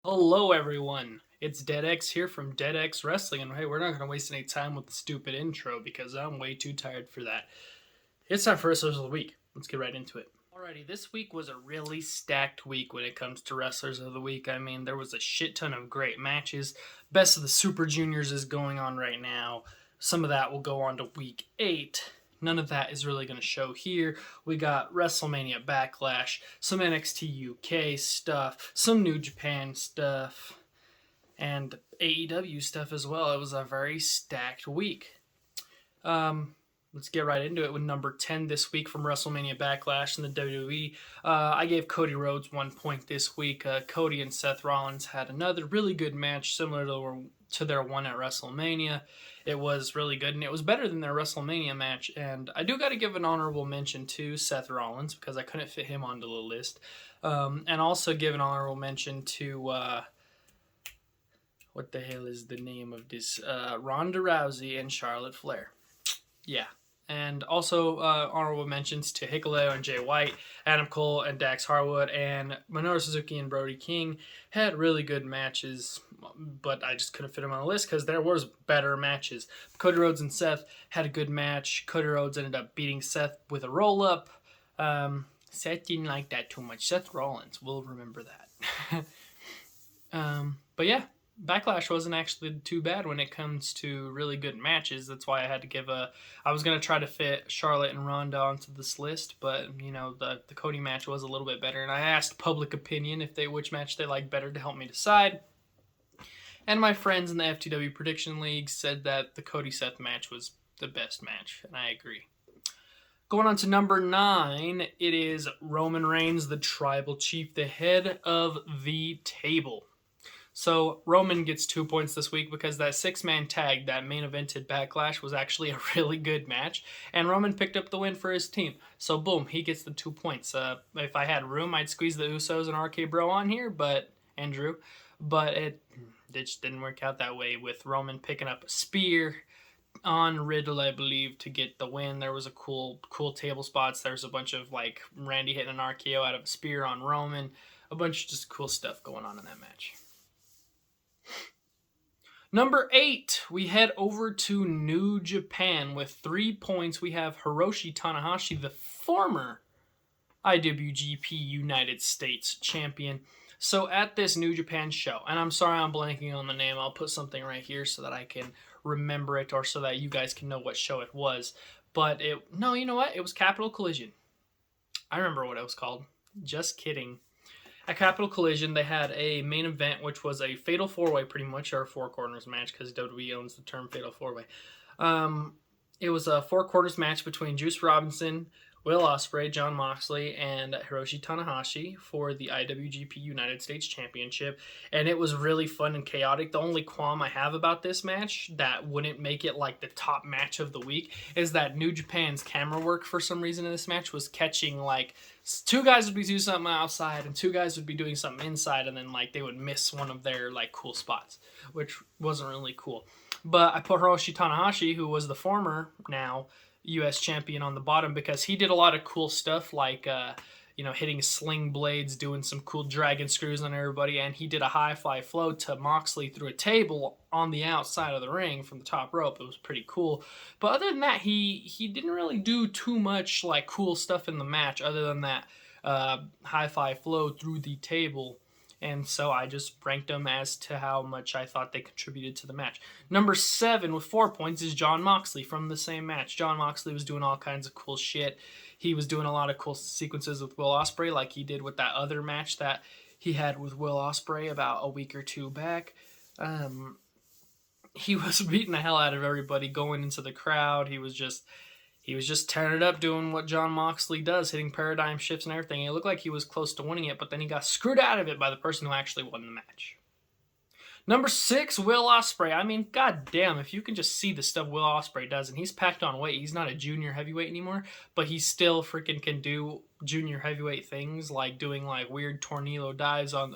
Hello everyone, it's DeadX here from DeadX Wrestling, and hey, we're not going to waste any time with the stupid intro because I'm way too tired for that. It's time for Wrestlers of the Week. Let's get right into it. Alrighty, this week was a really stacked week when it comes to Wrestlers of the Week. I mean, there was a shit ton of great matches. Best of the Super Juniors is going on right now. Some of that will go on to week 8. None of that is really going to show here. We got WrestleMania Backlash, some NXT UK stuff, some New Japan stuff, and AEW stuff as well. It was a very stacked week. Let's get right into it with number 10 this week from WrestleMania Backlash in the WWE. I gave Cody Rhodes 1 point this week. Cody and Seth Rollins had another really good match similar to their one at WrestleMania. It was really good, and it was better than their WrestleMania match. And I do got to give an honorable mention to Seth Rollins because I couldn't fit him onto the list. And also give an honorable mention to, what the hell is the name of this? Ronda Rousey and Charlotte Flair. Yeah. And also honorable mentions to Hikuleo and Jay White, Adam Cole and Dax Harwood, and Minoru Suzuki and Brody King had really good matches, but I just couldn't fit them on the list because there was better matches. Cody Rhodes and Seth had a good match. Cody Rhodes ended up beating Seth with a roll-up. Seth didn't like that too much. Seth Rollins will remember that. But yeah. Backlash wasn't actually too bad when it comes to really good matches. That's why I had to give I was going to try to fit Charlotte and Ronda onto this list, but, you know, the Cody match was a little bit better, and I asked public opinion which match they liked better to help me decide. And my friends in the FTW Prediction League said that the Cody-Seth match was the best match, and I agree. Going on to number 9, it is Roman Reigns, the Tribal Chief, the head of the table. So Roman gets 2 points this week because that 6-man tag that main evented Backlash was actually a really good match, and Roman picked up the win for his team. So boom, he gets the 2 points. If I had room, I'd squeeze the Usos and RK Bro on here, but it just didn't work out that way with Roman picking up a spear on Riddle, I believe, to get the win. There was a cool table spots. There's a bunch of like Randy hitting an RKO out of a spear on Roman. A bunch of just cool stuff going on in that match. Number 8, we head over to New Japan. With 3 points, we have Hiroshi Tanahashi, the former IWGP United States champion. So at this New Japan show, and I'm sorry I'm blanking on the name, I'll put something right here so that I can remember it, or so that you guys can know what show it was. But you know what? It was Capital Collision. I remember what it was called. Just kidding. At Capital Collision, they had a main event, which was a Fatal 4-Way, pretty much, or a Four Corners match, because WWE owns the term Fatal 4-Way. It was a Four Corners match between Juice Robinson, Will Ospreay, Jon Moxley, and Hiroshi Tanahashi for the IWGP United States Championship, and it was really fun and chaotic. The only qualm I have about this match that wouldn't make it like the top match of the week is that New Japan's camera work for some reason in this match was catching like 2 guys would be doing something outside and 2 guys would be doing something inside, and then like they would miss one of their like cool spots, which wasn't really cool. But I put Hiroshi Tanahashi, who was the former now U.S. champion, on the bottom because he did a lot of cool stuff like hitting sling blades, doing some cool dragon screws on everybody, and he did a high fly float to Moxley through a table on the outside of the ring from the top rope. It was pretty cool. But other than that, he didn't really do too much like cool stuff in the match other than that high fly float through the table. And so I just ranked them as to how much I thought they contributed to the match. Number 7 with 4 points is Jon Moxley from the same match. Jon Moxley was doing all kinds of cool shit. He was doing a lot of cool sequences with Will Ospreay, like he did with that other match that he had with Will Ospreay about a week or 2 back. He was beating the hell out of everybody going into the crowd. He was just tearing it up, doing what Jon Moxley does, hitting paradigm shifts and everything. It looked like he was close to winning it, but then he got screwed out of it by the person who actually won the match. Number 6, Will Ospreay. I mean, goddamn, if you can just see the stuff Will Ospreay does, and he's packed on weight. He's not a junior heavyweight anymore, but he still freaking can do junior heavyweight things, like doing like weird tornado dives on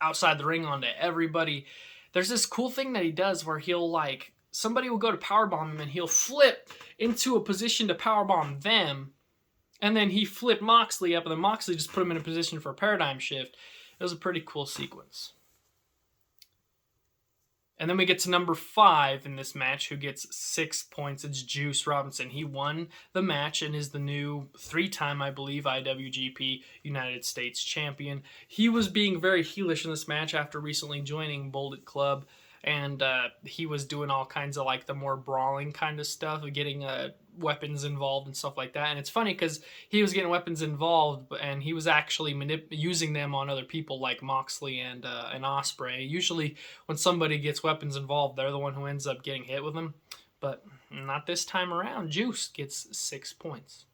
outside the ring onto everybody. There's this cool thing that he does where he'll like, somebody will go to powerbomb him and he'll flip into a position to powerbomb them, and then he flipped Moxley up, and then Moxley just put him in a position for a paradigm shift. It was a pretty cool sequence. And then we get to number 5 in this match, who gets 6 points. It's Juice Robinson. He won the match and is the new 3-time, I believe, IWGP United States champion. He was being very heelish in this match after recently joining Bullet Club, and he was doing all kinds of like the more brawling kind of stuff, getting weapons involved and stuff like that. And it's funny because he was getting weapons involved, and he was actually using them on other people like Moxley and Ospreay. Usually when somebody gets weapons involved, they're the one who ends up getting hit with them. But not this time around. Juice gets 6 points.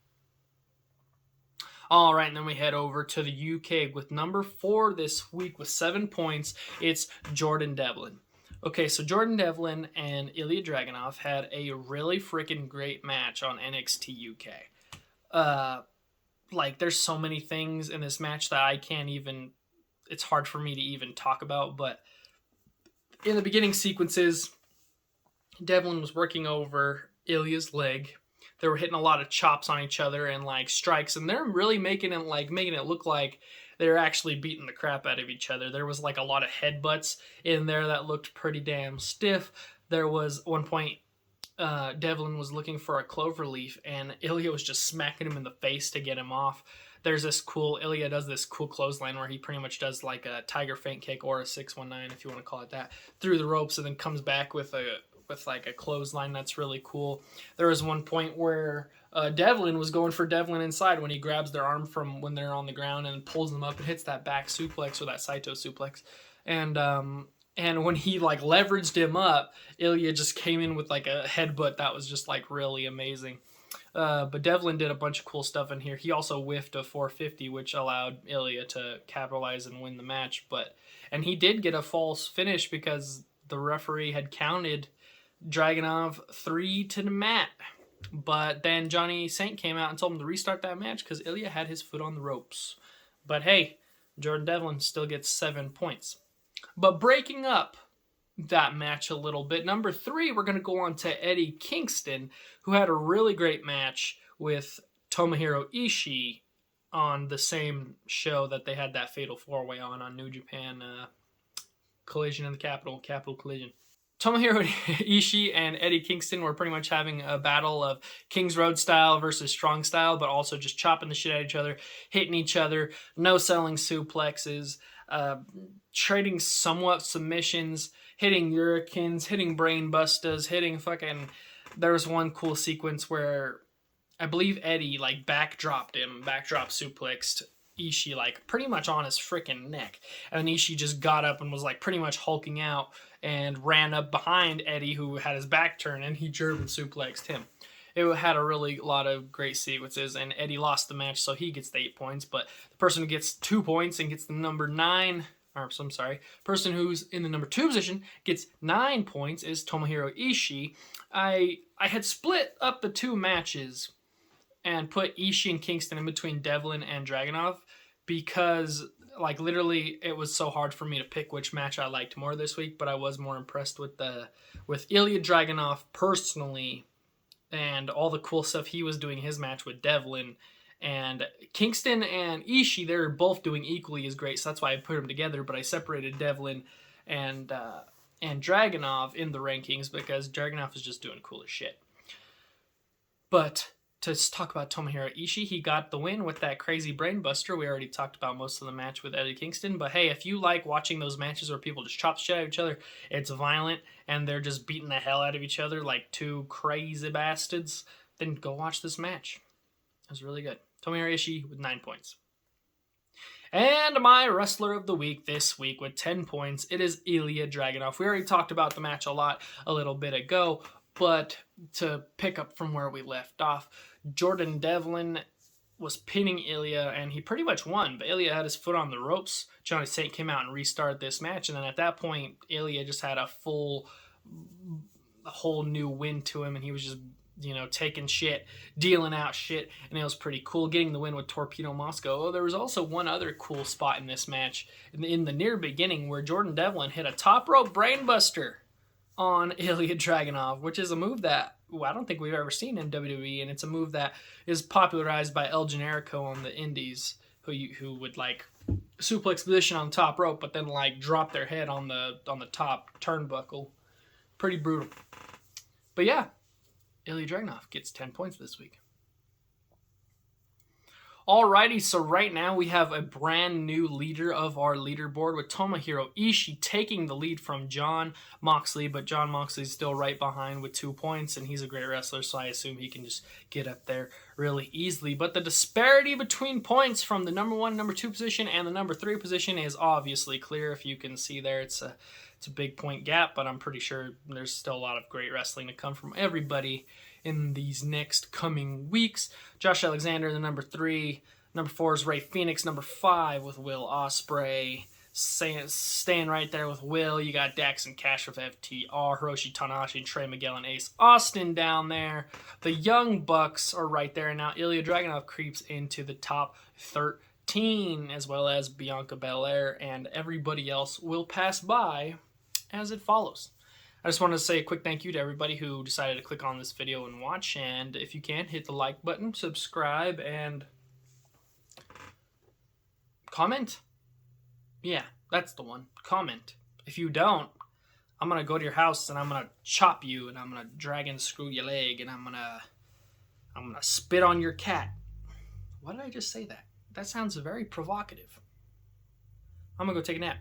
All right, and then we head over to the UK with number 4 this week with 7 points. It's Jordan Devlin. Okay, so Jordan Devlin and Ilya Dragunov had a really freaking great match on NXT UK. Like, there's so many things in this match that I can't even... It's hard for me to even talk about, but in the beginning sequences, Devlin was working over Ilya's leg. They were hitting a lot of chops on each other and, like, strikes, and they're really making it look like they're actually beating the crap out of each other. There was like a lot of headbutts in there that looked pretty damn stiff. There was one point Devlin was looking for a cloverleaf and Ilya was just smacking him in the face to get him off. There's this cool, Ilya does this cool clothesline where he pretty much does like a tiger feint kick or a 619 if you want to call it that, through the ropes, and then comes back with like a clothesline that's really cool. There was one point where Devlin was going for Devlin inside when he grabs their arm from when they're on the ground and pulls them up and hits that back suplex or that Saito suplex. And when he like leveraged him up, Ilya just came in with like a headbutt that was just like really amazing. But Devlin did a bunch of cool stuff in here. He also whiffed a 450, which allowed Ilya to capitalize and win the match. And he did get a false finish because the referee had counted Dragunov 3 to the mat. But then Johnny Saint came out and told him to restart that match because Ilya had his foot on the ropes. But hey, Jordan Devlin still gets 7 points. But breaking up that match a little bit, number 3, we're going to go on to Eddie Kingston, who had a really great match with Tomohiro Ishii on the same show that they had that Fatal 4-Way on New Japan Collision in the Capital Collision. Tomohiro Ishii and Eddie Kingston were pretty much having a battle of Kings Road style versus Strong style, but also just chopping the shit out of each other, hitting each other, no selling suplexes, trading somewhat submissions, hitting Hurricanes, hitting brain busters, hitting fucking... There was one cool sequence where I believe Eddie like backdropped suplexed Ishii like pretty much on his freaking neck, and Ishii just got up and was like pretty much hulking out and ran up behind Eddie, who had his back turned, and he German suplexed him. It had a really lot of great sequences, and Eddie lost the match, so he gets the 8 points. But the person who gets 2 points and gets the number 9, person who's in the number 2 position gets 9 points is Tomohiro Ishii. I had split up the 2 matches and put Ishii and Kingston in between Devlin and Dragunov because, like, literally it was so hard for me to pick which match I liked more this week, but I was more impressed with Ilya Dragunov personally and all the cool stuff he was doing in his match with Devlin. And Kingston and Ishii, they're both doing equally as great, so that's why I put them together, but I separated Devlin and Dragunov in the rankings because Dragunov is just doing cool as shit. But to talk about Tomohiro Ishii, he got the win with that crazy brainbuster. We already talked about most of the match with Eddie Kingston. But hey, if you like watching those matches where people just chop shit out of each other, it's violent, and they're just beating the hell out of each other like 2 crazy bastards, then go watch this match. It was really good. Tomohiro Ishii with 9 points. And my wrestler of the week this week with 10 points, it is Ilya Dragunov. We already talked about the match a little bit ago, but to pick up from where we left off, Jordan Devlin was pinning Ilya, and he pretty much won, but Ilya had his foot on the ropes. Johnny Saint came out and restarted this match, and then at that point, Ilya just had a whole new wind to him, and he was just, taking shit, dealing out shit, and it was pretty cool, getting the win with Torpedo Moscow. Oh, there was also one other cool spot in this match, in the near beginning, where Jordan Devlin hit a top rope brainbuster on Ilya Dragunov, which is a move that I don't think we've ever seen in WWE, and it's a move that is popularized by El Generico on the indies, who would like suplex position on the top rope, but then like drop their head on the top turnbuckle. Pretty brutal. But yeah, Ilya Dragunov gets 10 points this week. Alrighty, so right now we have a brand new leader of our leaderboard with Tomohiro Ishii taking the lead from Jon Moxley, but Jon Moxley's still right behind with 2 points, and he's a great wrestler, so I assume he can just get up there really easily. But the disparity between points from the number 1, number 2 position and the number 3 position is obviously clear. If you can see there, it's a big point gap, but I'm pretty sure there's still a lot of great wrestling to come from everybody in these next coming weeks. Josh Alexander, the number 3. Number 4 is Rey Fenix. Number 5 with Will Ospreay. Staying right there with Will, you got Daxon Cash with FTR, Hiroshi Tanahashi, and Trey Miguel and Ace Austin down there. The Young Bucks are right there, and now Ilya Dragunov creeps into the top 13, as well as Bianca Belair, and everybody else will pass by as it follows. I just wanted to say a quick thank you to everybody who decided to click on this video and watch, and if you can, hit the like button, subscribe, and comment. Yeah, that's the one. Comment. If you don't, I'm going to go to your house and I'm going to chop you, and I'm going to drag and screw your leg, and I'm going to spit on your cat. Why did I just say that? That sounds very provocative. I'm going to go take a nap.